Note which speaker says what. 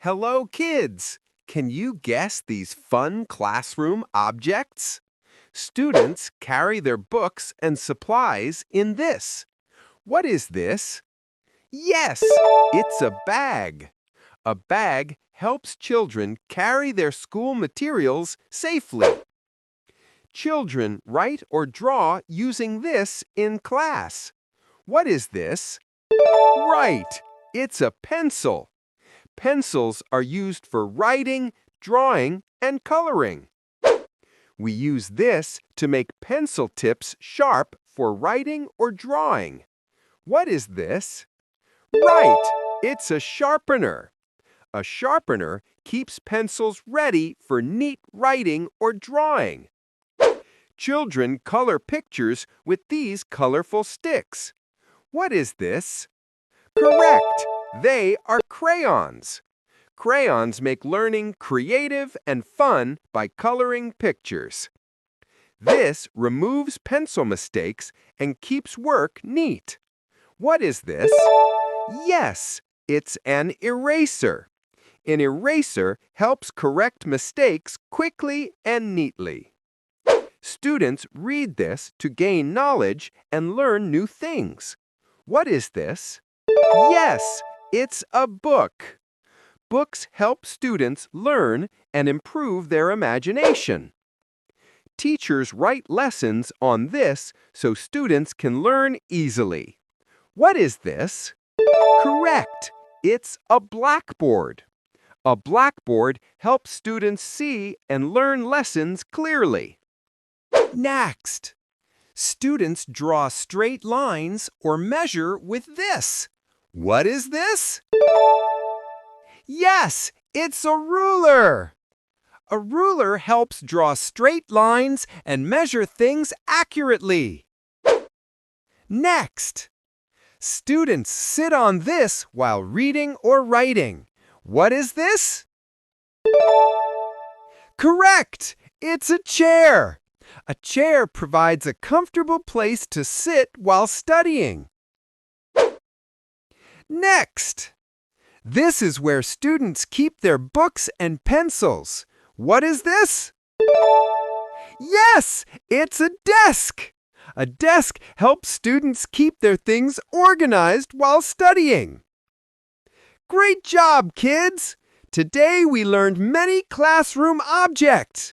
Speaker 1: Hello, kids! Can you guess these fun classroom objects? Students carry their books and supplies in this. What is this? Yes, it's a bag. A bag helps children carry their school materials safely. Children write or draw using this in class. What is this? Right, it's a pencil. Pencils are used for writing, drawing, and coloring. We use this to make pencil tips sharp for writing or drawing. What is this? Right, it's a sharpener. A sharpener keeps pencils ready for neat writing or drawing. Children color pictures with these colorful sticks. What is this? Correct! They are crayons. Crayons make learning creative and fun by coloring pictures. This removes pencil mistakes and keeps work neat. What is this? Yes, it's an eraser. An eraser helps correct mistakes quickly and neatly. Students read this to gain knowledge and learn new things. What is this? Yes, it's a book. Books help students learn and improve their imagination. Teachers write lessons on this so students can learn easily. What is this? Correct, it's a blackboard. A blackboard helps students see and learn lessons clearly. Next, students draw straight lines or measure with this. What is this? Yes, it's a ruler. A ruler helps draw straight lines and measure things accurately. Next, students sit on this while reading or writing. What is this? Correct! It's a chair. A chair provides a comfortable place to sit while studying. Next, this is where students keep their books and pencils. What is this? Yes, it's a desk. A desk helps students keep their things organized while studying. Great job, kids! Today we learned many classroom objects.